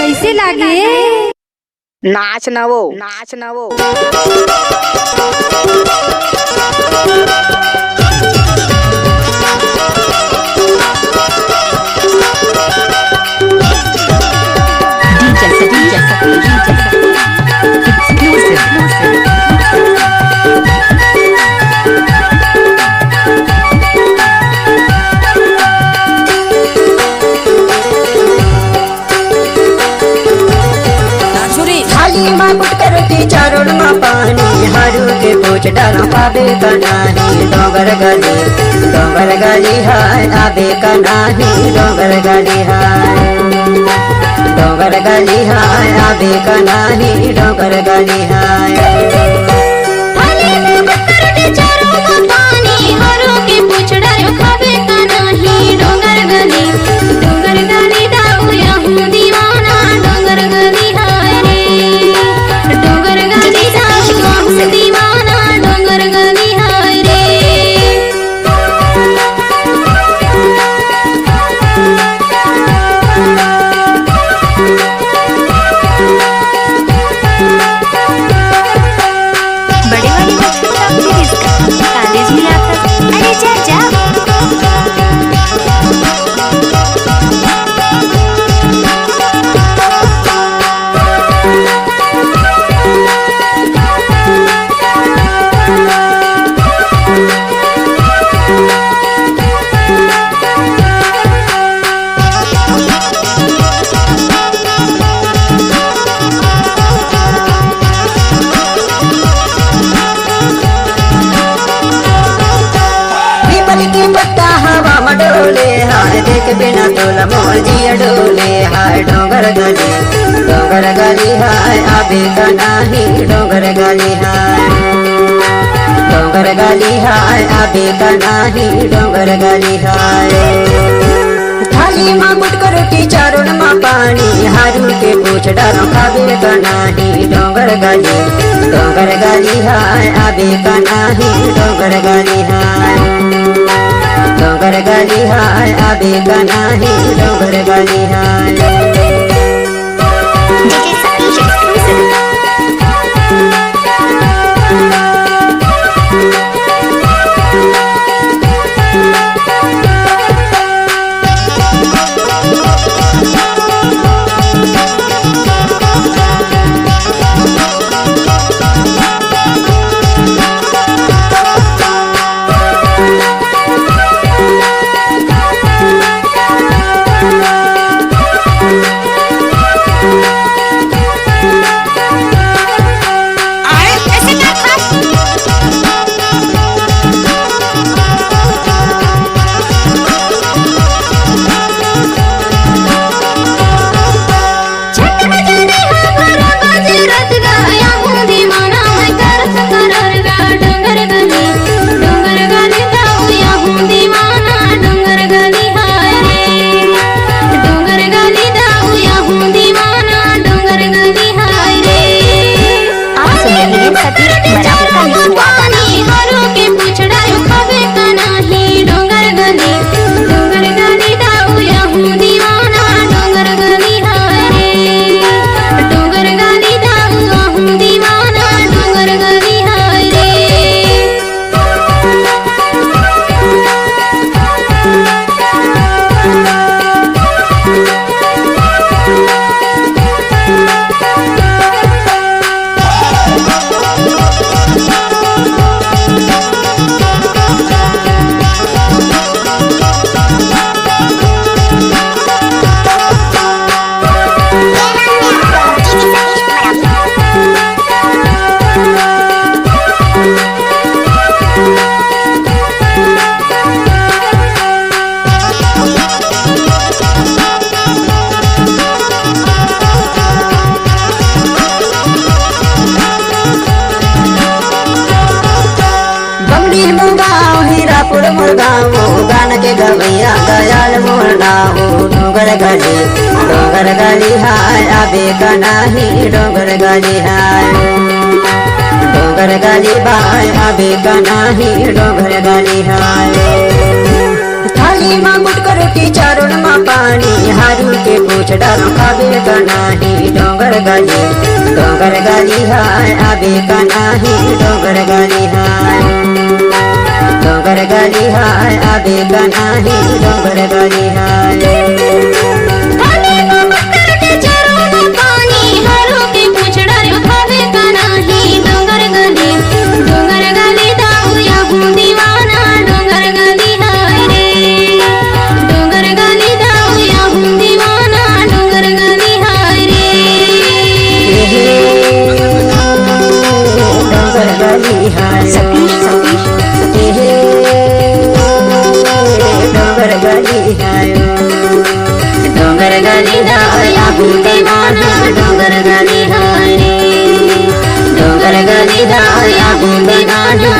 कैसे लागे? नाच नवो नाच नवो। चारों में पानी हरू के पूछ डालो पाबे का नाही डोंगर गली हाय आबे का नाही डोंगर गली हाय आबे का नाही डोंगर गली हाय। डोले हाय देख बिना तोला मोर जिया डोले हाय डोंगर गली हाय आबे का नाही डोंगर गली हाय आबे का नाही डोंगर गली हाय। थाली माँ मुट कर रोटी चारों में पानी हरू के पूछ डालो खाबे का नाही डोंगर गली हाय आबे का नाही डोंगर गली हाय आबे का नाही डोंगर गली हाय। मुर्गाओ गान के गवैया दयाल मोरनाओ डोंगर गली हाय आबे का नाही डोंगर गली हाय डोंगर गली बाय आबे का नाही डोंगर गली हाय। थाली में गुटका रोटी चारों में पानी हारू के पूछ डालो खाबे का नाही डोंगर गाली हाय आबे का नाही डोंगर गाली हाय डोंगर गाली हाय आबे का नाही डोंगर गाली हाय थाली में गुटका रोटी चारों में पानी हारू के पूछ डालो खाबे का नाही डोंगर गाली दाऊ या हूँ दीवाना डोंगर गाली हाय रे डोंगर गाली दाऊ या हूँ दीवाना डोंगर गाली हाय रे डोंगर गाली हाय डोंगर गाली हाय डोंगर गाली हाय आबू दीवाना डोंगर गाली हाय रे डोंगर गाली हाय आबू दीवाना